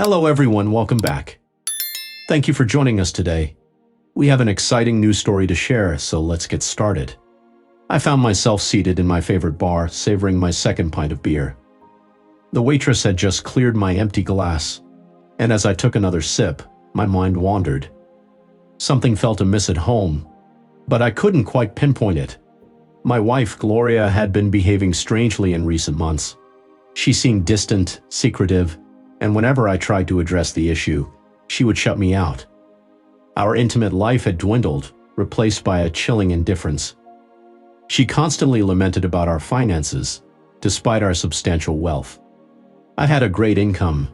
Hello everyone, welcome back. Thank you for joining us today. We have an exciting news story to share, so let's get started. I found myself seated in my favorite bar, savoring my second pint of beer. The waitress had just cleared my empty glass, and as I took another sip, my mind wandered. Something felt amiss at home, but I couldn't quite pinpoint it. My wife, Gloria, had been behaving strangely in recent months. She seemed distant, secretive, and whenever I tried to address the issue, she would shut me out. Our intimate life had dwindled, replaced by a chilling indifference. She constantly lamented about our finances, despite our substantial wealth. I had a great income,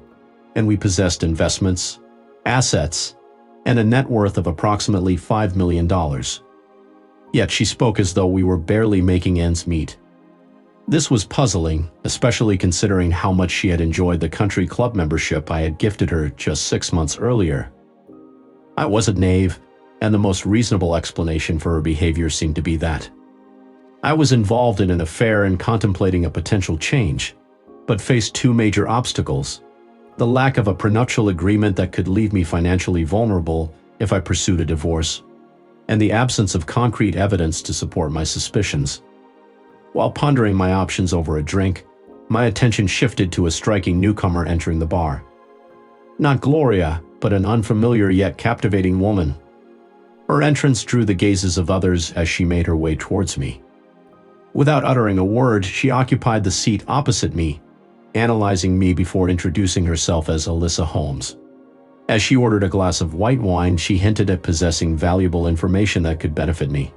and we possessed investments, assets, and a net worth of approximately $5 million. Yet she spoke as though we were barely making ends meet. This was puzzling, especially considering how much she had enjoyed the country club membership I had gifted her just 6 months earlier. I wasn't naive, and the most reasonable explanation for her behavior seemed to be that I was involved in an affair and contemplating a potential change, but faced two major obstacles: the lack of a prenuptial agreement that could leave me financially vulnerable if I pursued a divorce, and the absence of concrete evidence to support my suspicions. While pondering my options over a drink, my attention shifted to a striking newcomer entering the bar. Not Gloria, but an unfamiliar yet captivating woman. Her entrance drew the gazes of others as she made her way towards me. Without uttering a word, she occupied the seat opposite me, analyzing me before introducing herself as Alyssa Holmes. As she ordered a glass of white wine, she hinted at possessing valuable information that could benefit me.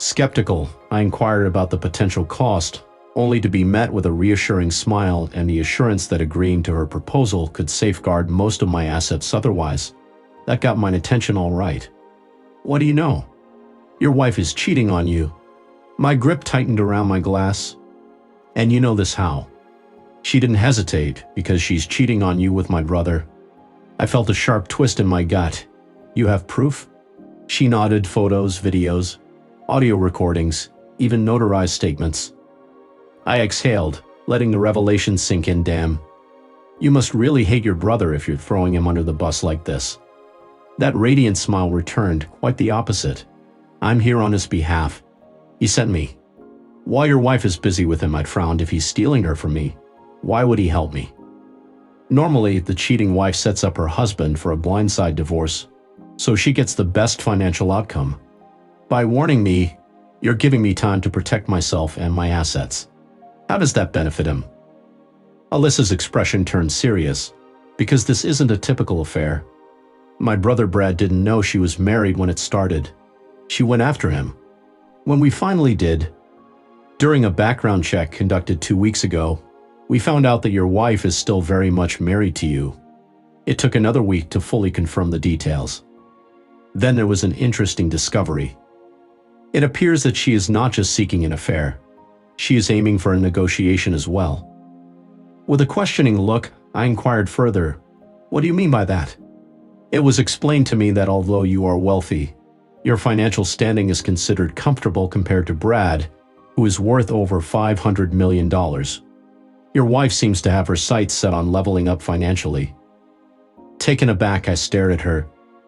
Skeptical, I inquired about the potential cost, only to be met with a reassuring smile and the assurance that agreeing to her proposal could safeguard most of my assets otherwise. That got my attention all right. "What do you know? Your wife is cheating on you." My grip tightened around my glass. "And you know this how?" She didn't hesitate, "Because she's cheating on you with my brother." I felt a sharp twist in my gut. "You have proof?" She nodded. "Photos, videos, audio recordings, even notarized statements." I exhaled, letting the revelation sink in. "Damn. You must really hate your brother if you're throwing him under the bus like this." That radiant smile returned, quite the opposite. "I'm here on his behalf. He sent me. While your wife is busy with him," I'd frowned. "If he's stealing her from me, why would he help me?" Normally, the cheating wife sets up her husband for a blindside divorce, so she gets the best financial outcome. By warning me, you're giving me time to protect myself and my assets. How does that benefit him? Alyssa's expression turned serious, because this isn't a typical affair. My brother Brad didn't know she was married when it started. She went after him. When we finally did, during a background check conducted 2 weeks ago, we found out that your wife is still very much married to you. It took another week to fully confirm the details. Then there was an interesting discovery. It appears that she is not just seeking an affair. She is aiming for a negotiation as well. With a questioning look, I inquired further, "What do you mean by that?" It was explained to me that although you are wealthy, your financial standing is considered comfortable compared to Brad, who is worth over $500 million. Your wife seems to have her sights set on leveling up financially. Taken aback, I stared at her.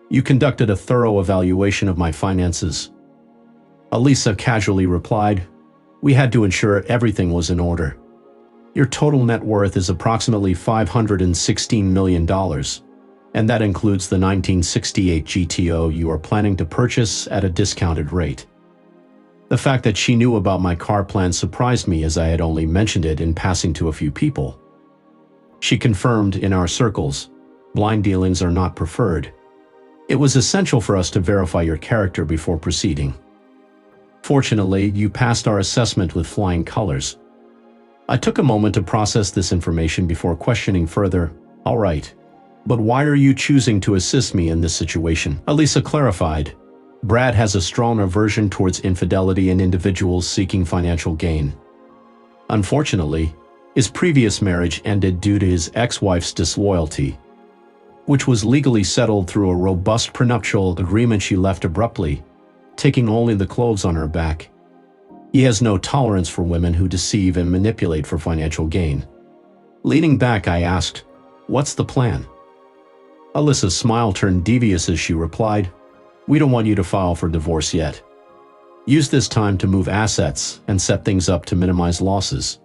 "You conducted a thorough evaluation of my finances." Alyssa casually replied, "We had to ensure everything was in order. Your total net worth is approximately $516 million, and that includes the 1968 GTO you are planning to purchase at a discounted rate." The fact that she knew about my car plan surprised me, as I had only mentioned it in passing to a few people. She confirmed, "In our circles, blind dealings are not preferred. It was essential for us to verify your character before proceeding. Fortunately, you passed our assessment with flying colors." I took a moment to process this information before questioning further. "All right, but why are you choosing to assist me in this situation?" Alyssa clarified, "Brad has a strong aversion towards infidelity and individuals seeking financial gain. Unfortunately, his previous marriage ended due to his ex-wife's disloyalty, which was legally settled through a robust prenuptial agreement she left abruptly, taking only the clothes on her back. He has no tolerance for women who deceive and manipulate for financial gain." Leaning back, I asked, "What's the plan?" Alyssa's smile turned devious as she replied, "We don't want you to file for divorce yet. Use this time to move assets and set things up to minimize losses.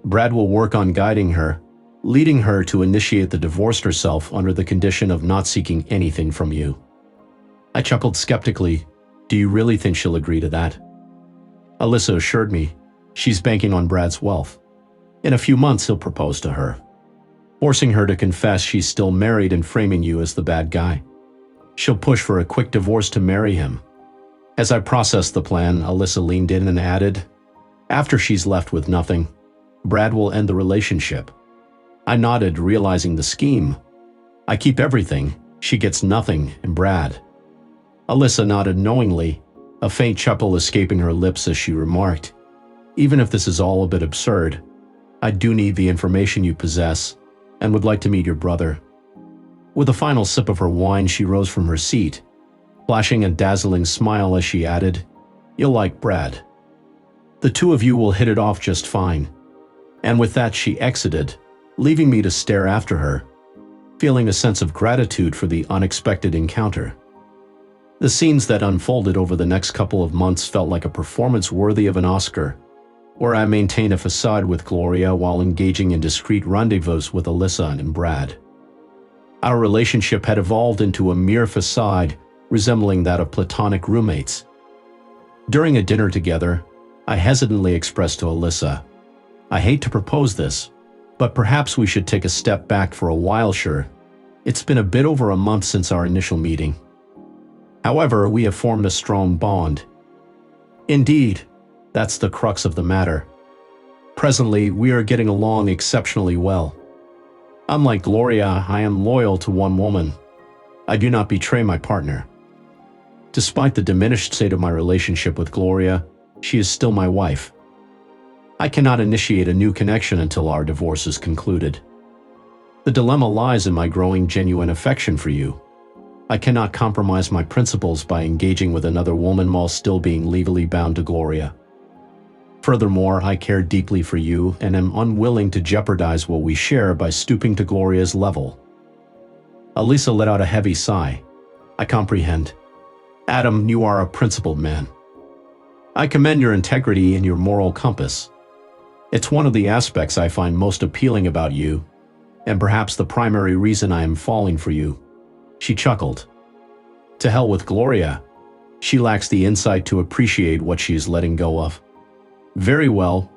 Brad will work on guiding her, leading her to initiate the divorce herself under the condition of not seeking anything from you." I chuckled skeptically. "Do you really think she'll agree to that?" Alyssa assured me, "She's banking on Brad's wealth. In a few months he'll propose to her, forcing her to confess she's still married and framing you as the bad guy. She'll push for a quick divorce to marry him." As I processed the plan, Alyssa leaned in and added, "After she's left with nothing, Brad will end the relationship." I nodded, realizing the scheme. I keep everything, she gets nothing, and Brad. Alyssa nodded knowingly, a faint chuckle escaping her lips as she remarked, "Even if this is all a bit absurd, I do need the information you possess and would like to meet your brother." With a final sip of her wine, she rose from her seat, flashing a dazzling smile as she added, "You'll like Brad. The two of you will hit it off just fine." And with that she exited, leaving me to stare after her, feeling a sense of gratitude for the unexpected encounter. The scenes that unfolded over the next couple of months felt like a performance worthy of an Oscar, where I maintained a facade with Gloria while engaging in discreet rendezvous with Alyssa and Brad. Our relationship had evolved into a mere facade resembling that of platonic roommates. During a dinner together, I hesitantly expressed to Alyssa, "I hate to propose this, but perhaps we should take a step back for a while, sure. It's been a bit over a month since our initial meeting. However, we have formed a strong bond." Indeed, that's the crux of the matter. Presently, we are getting along exceptionally well. Unlike Gloria, I am loyal to one woman. I do not betray my partner. Despite the diminished state of my relationship with Gloria, she is still my wife. I cannot initiate a new connection until our divorce is concluded. The dilemma lies in my growing genuine affection for you. I cannot compromise my principles by engaging with another woman while still being legally bound to Gloria. Furthermore, I care deeply for you and am unwilling to jeopardize what we share by stooping to Gloria's level. Alyssa let out a heavy sigh. "I comprehend. Adam, you are a principled man. I commend your integrity and your moral compass. It's one of the aspects I find most appealing about you, and perhaps the primary reason I am falling for you." She chuckled. "To hell with Gloria. She lacks the insight to appreciate what she is letting go of. Very well,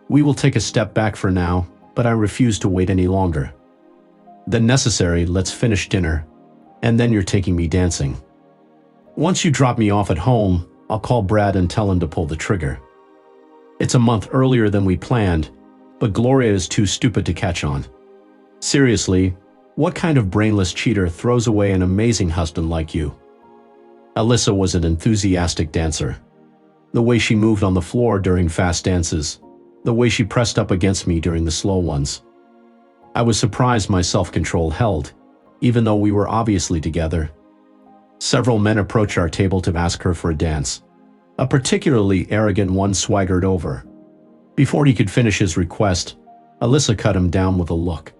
we will take a step back for now, but I refuse to wait any longer. Then necessary, let's finish dinner, and then you're taking me dancing. Once you drop me off at home, I'll call Brad and tell him to pull the trigger. It's a month earlier than we planned, but Gloria is too stupid to catch on. Seriously, what kind of brainless cheater throws away an amazing husband like you?" Alyssa was an enthusiastic dancer. The way she moved on the floor during fast dances, the way she pressed up against me during the slow ones. I was surprised my self-control held, even though we were obviously together. Several men approached our table to ask her for a dance. A particularly arrogant one swaggered over. Before he could finish his request, Alyssa cut him down with a look.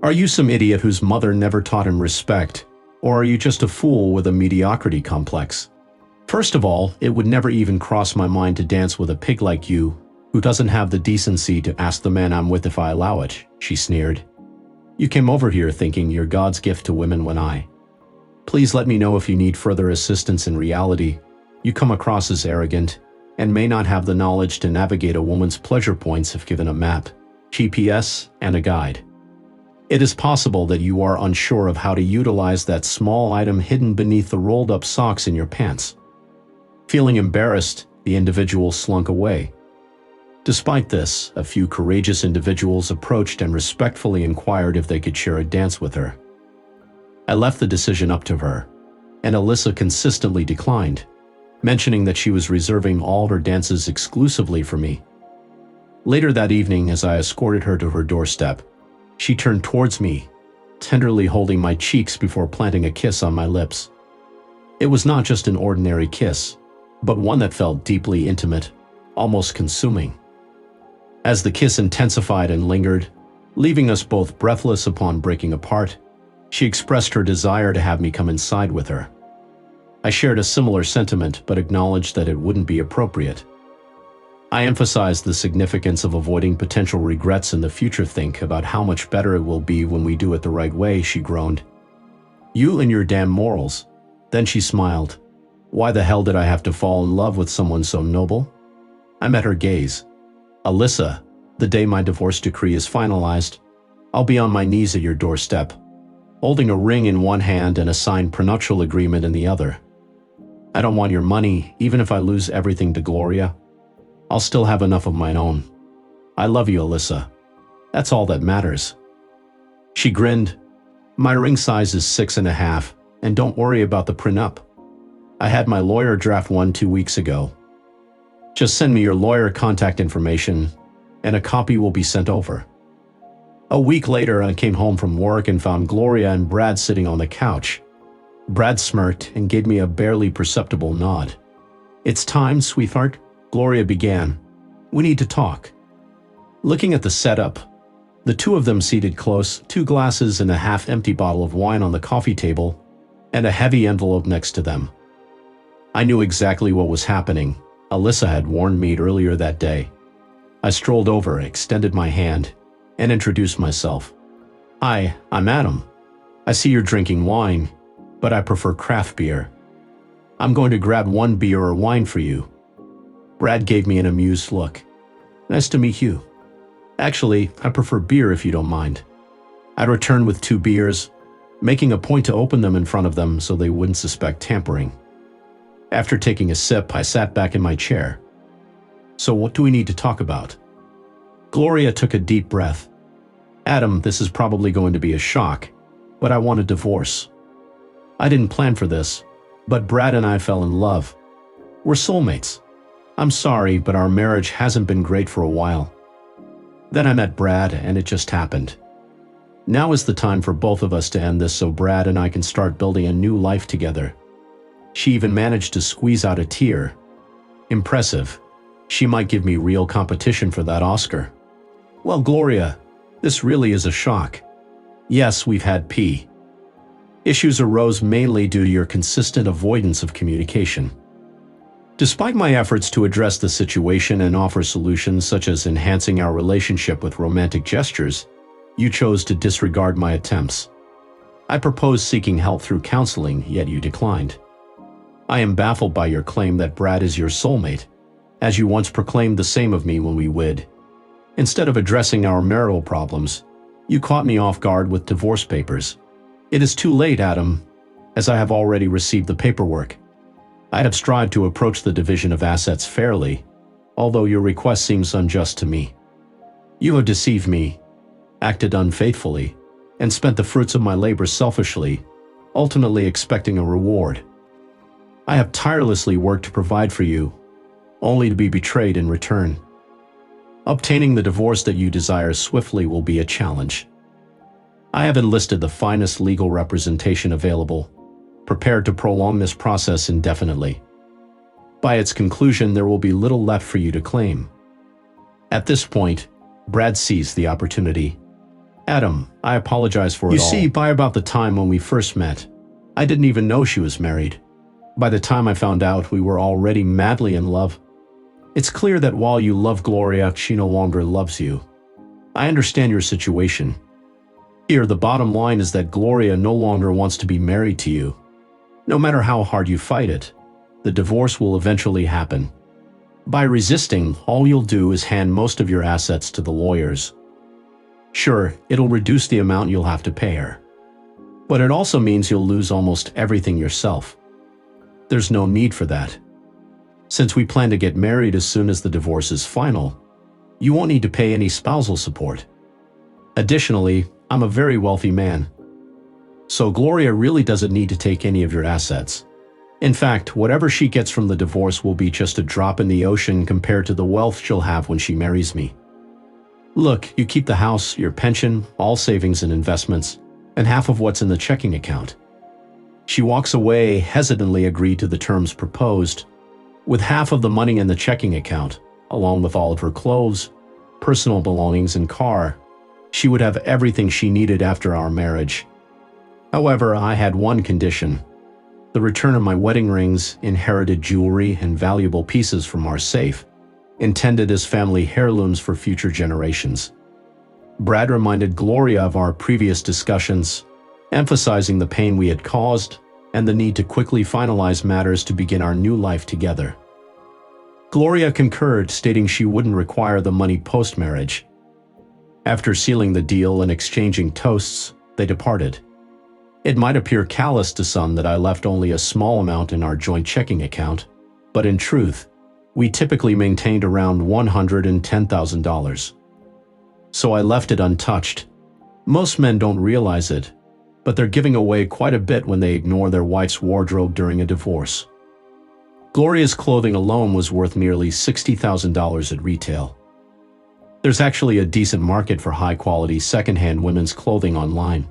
"Are you some idiot whose mother never taught him respect, or are you just a fool with a mediocrity complex? First of all, it would never even cross my mind to dance with a pig like you, who doesn't have the decency to ask the man I'm with if I allow it," she sneered. "You came over here thinking you're God's gift to women when Please let me know if you need further assistance. In reality, you come across as arrogant and may not have the knowledge to navigate a woman's pleasure points if given a map, GPS, and a guide. It is possible that you are unsure of how to utilize that small item hidden beneath the rolled-up socks in your pants." Feeling embarrassed, the individual slunk away. Despite this, a few courageous individuals approached and respectfully inquired if they could share a dance with her. I left the decision up to her, and Alyssa consistently declined, mentioning that she was reserving all her dances exclusively for me. Later that evening, as I escorted her to her doorstep, she turned towards me, tenderly holding my cheeks before planting a kiss on my lips. It was not just an ordinary kiss, but one that felt deeply intimate, almost consuming. As the kiss intensified and lingered, leaving us both breathless upon breaking apart, She expressed her desire to have me come inside with her. I shared a similar sentiment but acknowledged that it wouldn't be appropriate. I emphasized the significance of avoiding potential regrets in the future. Think about how much better it will be when we do it the right way, she groaned. You and your damn morals. Then she smiled. Why the hell did I have to fall in love with someone so noble? I met her gaze. Alyssa, the day my divorce decree is finalized, I'll be on my knees at your doorstep, holding a ring in one hand and a signed prenuptial agreement in the other. I don't want your money, even if I lose everything to Gloria. I'll still have enough of my own. I love you, Alyssa. That's all that matters. She grinned. My ring size is 6.5, and don't worry about the prenup. I had my lawyer draft one 2 weeks ago. Just send me your lawyer contact information, and a copy will be sent over. A week later, I came home from work and found Gloria and Brad sitting on the couch. Brad smirked and gave me a barely perceptible nod. It's time, sweetheart, Gloria began. We need to talk. Looking at the setup, the two of them seated close, 2 glasses and a half-empty bottle of wine on the coffee table, and a heavy envelope next to them. I knew exactly what was happening. Alyssa had warned me earlier that day. I strolled over, extended my hand, and introduced myself. Hi, I'm Adam. I see you're drinking wine, but I prefer craft beer. I'm going to grab 1 beer or wine for you. Brad gave me an amused look. Nice to meet you. Actually, I prefer beer if you don't mind. I returned with 2 beers, making a point to open them in front of them so they wouldn't suspect tampering. After taking a sip, I sat back in my chair. So what do we need to talk about? Gloria took a deep breath. Adam, this is probably going to be a shock, but I want a divorce. I didn't plan for this, but Brad and I fell in love. We're soulmates. I'm sorry, but our marriage hasn't been great for a while. Then I met Brad, and it just happened. Now is the time for both of us to end this so Brad and I can start building a new life together. She even managed to squeeze out a tear. Impressive. She might give me real competition for that Oscar. Well, Gloria, this really is a shock. Yes, we've had issues arose mainly due to your consistent avoidance of communication. Despite my efforts to address the situation and offer solutions such as enhancing our relationship with romantic gestures, you chose to disregard my attempts. I proposed seeking help through counseling, yet you declined. I am baffled by your claim that Brad is your soulmate, as you once proclaimed the same of me when we wed. Instead of addressing our marital problems, you caught me off guard with divorce papers. It is too late, Adam, as I have already received the paperwork. I have strived to approach the division of assets fairly, although your request seems unjust to me. You have deceived me, acted unfaithfully, and spent the fruits of my labor selfishly, ultimately expecting a reward. I have tirelessly worked to provide for you, only to be betrayed in return. Obtaining the divorce that you desire swiftly will be a challenge. I have enlisted the finest legal representation available, prepared to prolong this process indefinitely. By its conclusion, there will be little left for you to claim. At this point, Brad seized the opportunity. Adam, I apologize for it all. You see, by about the time when we first met, I didn't even know she was married. By the time I found out, we were already madly in love. It's clear that while you love Gloria, she no longer loves you. I understand your situation. Here, the bottom line is that Gloria no longer wants to be married to you. No matter how hard you fight it, the divorce will eventually happen. By resisting, all you'll do is hand most of your assets to the lawyers. Sure, it'll reduce the amount you'll have to pay her, but it also means you'll lose almost everything yourself. There's no need for that. Since we plan to get married as soon as the divorce is final, you won't need to pay any spousal support. Additionally, I'm a very wealthy man, so Gloria really doesn't need to take any of your assets. In fact, whatever she gets from the divorce will be just a drop in the ocean compared to the wealth she'll have when she marries me. Look, you keep the house, your pension, all savings and investments, and half of what's in the checking account. She walks away, hesitantly agreed to the terms proposed. With half of the money in the checking account, along with all of her clothes, personal belongings, and car, she would have everything she needed after our marriage. However, I had one condition: the return of my wedding rings, inherited jewelry, and valuable pieces from our safe, intended as family heirlooms for future generations. Brad reminded Gloria of our previous discussions, emphasizing the pain we had caused and the need to quickly finalize matters to begin our new life together. Gloria concurred, stating she wouldn't require the money post-marriage. After sealing the deal and exchanging toasts, they departed. It might appear callous to some that I left only a small amount in our joint checking account, but in truth, we typically maintained around $110,000. So I left it untouched. Most men don't realize it, but they're giving away quite a bit when they ignore their wife's wardrobe during a divorce. Gloria's clothing alone was worth nearly $60,000 at retail. There's actually a decent market for high-quality secondhand women's clothing online.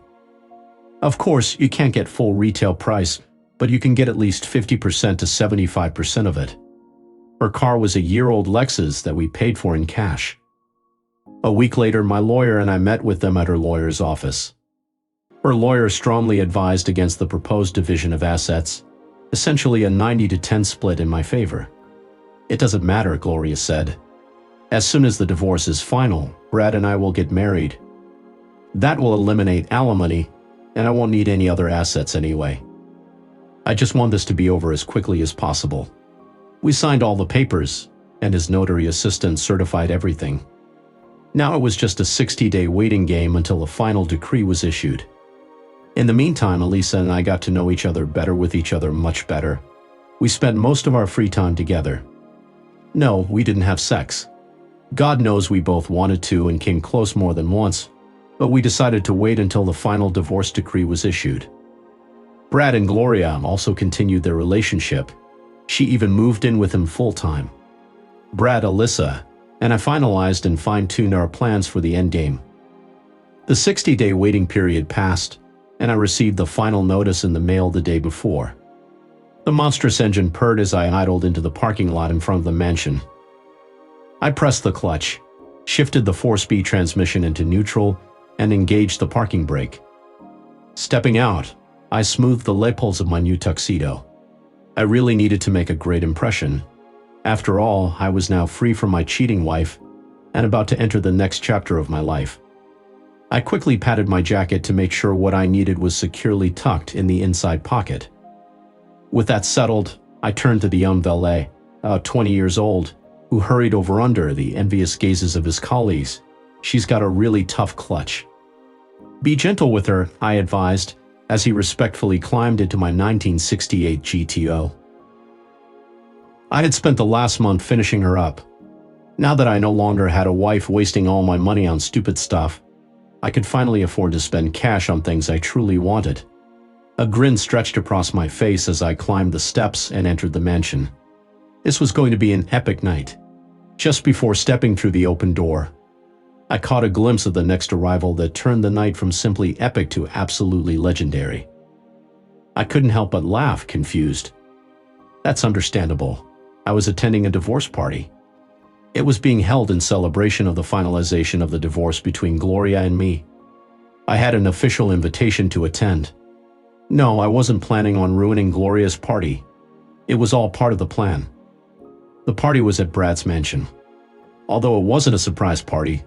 Of course, you can't get full retail price, but you can get at least 50% to 75% of it. Her car was a year-old Lexus that we paid for in cash. A week later, my lawyer and I met with them at her lawyer's office. Her lawyer strongly advised against the proposed division of assets, essentially a 90-10 split in my favor. It doesn't matter, Gloria said. As soon as the divorce is final, Brad and I will get married. That will eliminate alimony, and I won't need any other assets anyway. I just want this to be over as quickly as possible. We signed all the papers, and his notary assistant certified everything. Now it was just a 60-day waiting game until a final decree was issued. In the meantime, Elisa and I got to know each other better, much better. We spent most of our free time together. No, we didn't have sex. God knows we both wanted to and came close more than once, but we decided to wait until the final divorce decree was issued. Brad and Gloria also continued their relationship. She even moved in with him full-time. Brad, Elisa, and I finalized and fine-tuned our plans for the endgame. The 60-day waiting period passed, and I received the final notice in the mail the day before. The monstrous engine purred as I idled into the parking lot in front of the mansion. I pressed the clutch, shifted the 4-speed transmission into neutral, and engaged the parking brake. Stepping out, I smoothed the lapels of my new tuxedo. I really needed to make a great impression. After all, I was now free from my cheating wife and about to enter the next chapter of my life. I quickly patted my jacket to make sure what I needed was securely tucked in the inside pocket. With that settled, I turned to the young valet, 20 years old, who hurried over under the envious gazes of his colleagues. She's got a really tough clutch. Be gentle with her, I advised, as he respectfully climbed into my 1968 GTO. I had spent the last month finishing her up. Now that I no longer had a wife wasting all my money on stupid stuff, I could finally afford to spend cash on things I truly wanted. A grin stretched across my face as I climbed the steps and entered the mansion. This was going to be an epic night. Just before stepping through the open door, I caught a glimpse of the next arrival that turned the night from simply epic to absolutely legendary. I couldn't help but laugh, confused. That's understandable. I was attending a divorce party. It was being held in celebration of the finalization of the divorce between Gloria and me. I had an official invitation to attend. No, I wasn't planning on ruining Gloria's party. It was all part of the plan. The party was at Brad's mansion. Although it wasn't a surprise party,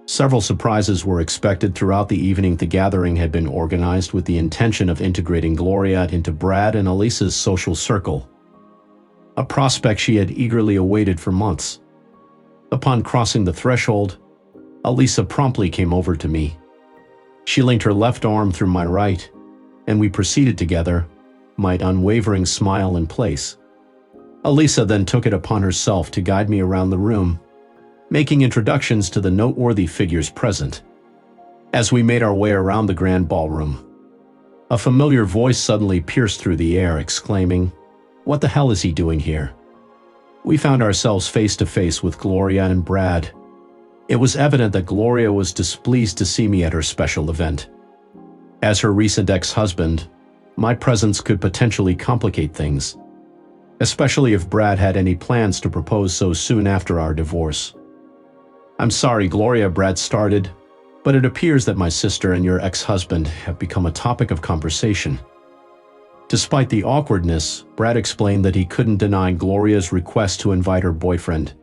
several surprises were expected throughout the evening. The gathering had been organized with the intention of integrating Gloria into Brad and Elisa's social circle, a prospect she had eagerly awaited for months. Upon crossing the threshold, Elisa promptly came over to me. She linked her left arm through my right, and we proceeded together, my unwavering smile in place. Elisa then took it upon herself to guide me around the room, making introductions to the noteworthy figures present. As we made our way around the grand ballroom, a familiar voice suddenly pierced through the air, exclaiming, "What the hell is he doing here?" We found ourselves face to face with Gloria and Brad. It was evident that Gloria was displeased to see me at her special event. As her recent ex-husband, my presence could potentially complicate things, especially if Brad had any plans to propose so soon after our divorce. "I'm sorry, Gloria," Brad started, But it appears that my sister and your ex-husband have become a topic of conversation. Despite the awkwardness, Brad explained that he couldn't deny Gloria's request to invite her boyfriend.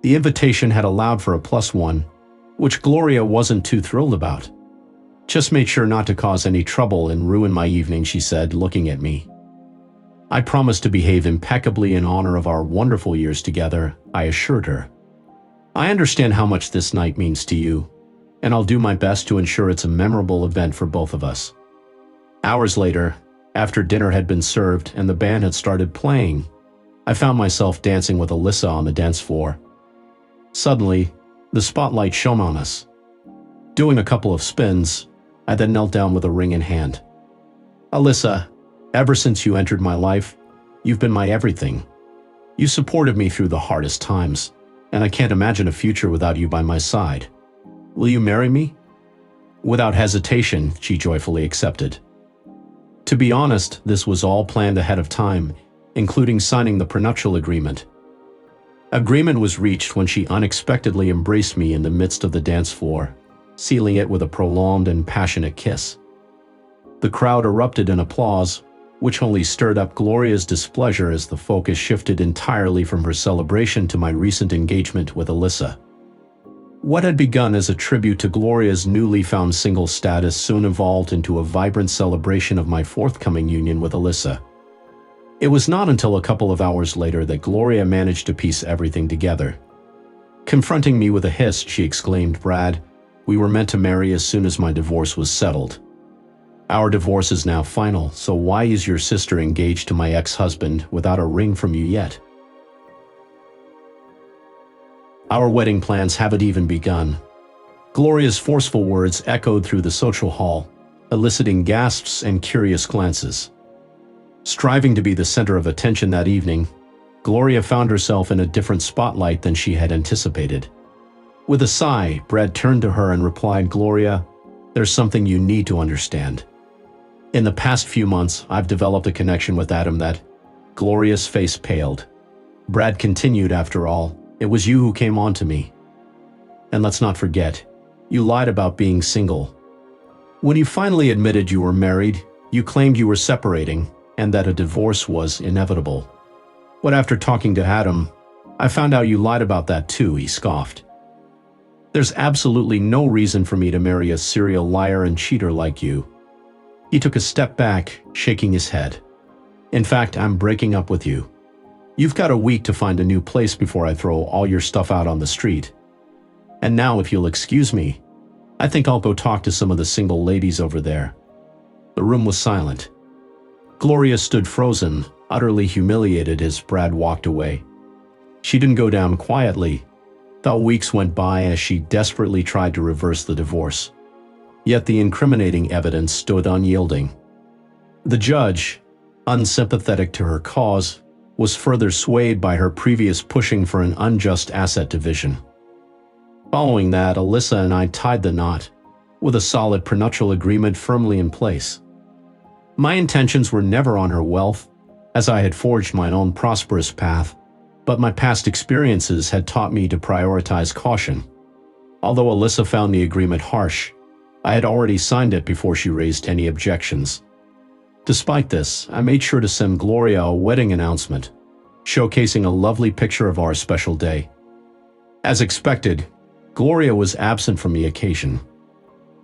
The invitation had allowed for a +1, which Gloria wasn't too thrilled about. "Just made sure not to cause any trouble and ruin my evening," she said, looking at me. "I promised to behave impeccably in honor of our wonderful years together," I assured her. "I understand how much this night means to you, and I'll do my best to ensure it's a memorable event for both of us." Hours later, after dinner had been served and the band had started playing, I found myself dancing with Alyssa on the dance floor. Suddenly, the spotlight shone on us. Doing a couple of spins, I then knelt down with a ring in hand. "Alyssa, ever since you entered my life, you've been my everything. You supported me through the hardest times, and I can't imagine a future without you by my side. Will you marry me?" Without hesitation, she joyfully accepted. To be honest, this was all planned ahead of time, including signing the prenuptial agreement. Agreement was reached when she unexpectedly embraced me in the midst of the dance floor, sealing it with a prolonged and passionate kiss. The crowd erupted in applause, which only stirred up Gloria's displeasure as the focus shifted entirely from her celebration to my recent engagement with Alyssa. What had begun as a tribute to Gloria's newly found single status soon evolved into a vibrant celebration of my forthcoming union with Alyssa. It was not until a couple of hours later that Gloria managed to piece everything together. Confronting me with a hiss, she exclaimed, "Brad, we were meant to marry as soon as my divorce was settled. Our divorce is now final, so why is your sister engaged to my ex-husband without a ring from you yet? Our wedding plans haven't even begun." Gloria's forceful words echoed through the social hall, eliciting gasps and curious glances. Striving to be the center of attention that evening, Gloria found herself in a different spotlight than she had anticipated. With a sigh, Brad turned to her and replied, "Gloria, there's something you need to understand. In the past few months, I've developed a connection with Adam that..." Gloria's face paled. Brad continued, "After all, it was you who came on to me. And let's not forget, you lied about being single. When you finally admitted you were married, you claimed you were separating and that a divorce was inevitable. But after talking to Adam, I found out you lied about that too," he scoffed. "There's absolutely no reason for me to marry a serial liar and cheater like you." He took a step back, shaking his head. "In fact, I'm breaking up with you. You've got a week to find a new place before I throw all your stuff out on the street. And now, if you'll excuse me, I think I'll go talk to some of the single ladies over there." The room was silent. Gloria stood frozen, utterly humiliated as Brad walked away. She didn't go down quietly, though weeks went by as she desperately tried to reverse the divorce. Yet the incriminating evidence stood unyielding. The judge, unsympathetic to her cause, was further swayed by her previous pushing for an unjust asset division. Following that, Alyssa and I tied the knot, with a solid prenuptial agreement firmly in place. My intentions were never on her wealth, as I had forged my own prosperous path, but my past experiences had taught me to prioritize caution. Although Alyssa found the agreement harsh, I had already signed it before she raised any objections. Despite this, I made sure to send Gloria a wedding announcement, showcasing a lovely picture of our special day. As expected, Gloria was absent from the occasion.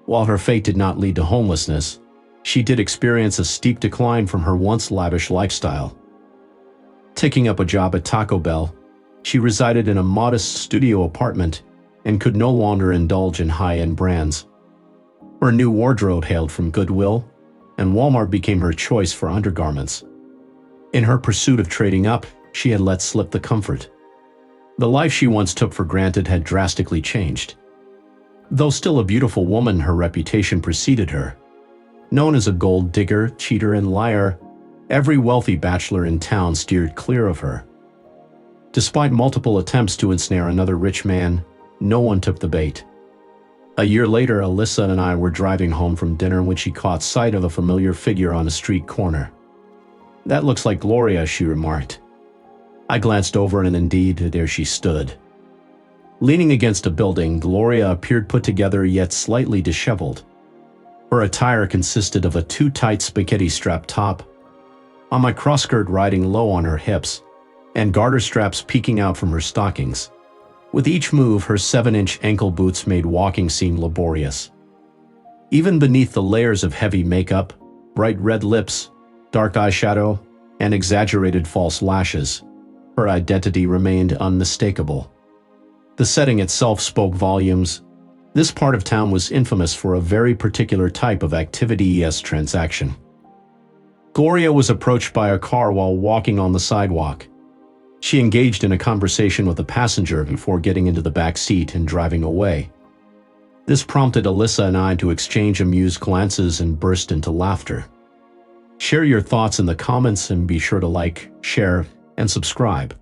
While her fate did not lead to homelessness, she did experience a steep decline from her once lavish lifestyle. Taking up a job at Taco Bell, she resided in a modest studio apartment and could no longer indulge in high-end brands. Her new wardrobe hailed from Goodwill, and Walmart became her choice for undergarments. In her pursuit of trading up, she had let slip the comfort. The life she once took for granted had drastically changed. Though still a beautiful woman, her reputation preceded her. Known as a gold digger, cheater, and liar, every wealthy bachelor in town steered clear of her. Despite multiple attempts to ensnare another rich man, no one took the bait. A year later, Alyssa and I were driving home from dinner when she caught sight of a familiar figure on a street corner. "That looks like Gloria," she remarked. I glanced over and indeed, there she stood. Leaning against a building, Gloria appeared put together yet slightly disheveled. Her attire consisted of a too-tight spaghetti-strap top, on my cross-skirt riding low on her hips, and garter straps peeking out from her stockings. With each move, her 7-inch ankle boots made walking seem laborious. Even beneath the layers of heavy makeup, bright red lips, dark eyeshadow, and exaggerated false lashes, her identity remained unmistakable. The setting itself spoke volumes. This part of town was infamous for a very particular type of activity-y transaction. Gloria was approached by a car while walking on the sidewalk. She engaged in a conversation with a passenger before getting into the back seat and driving away. This prompted Alyssa and I to exchange amused glances and burst into laughter. Share your thoughts in the comments and be sure to like, share, and subscribe.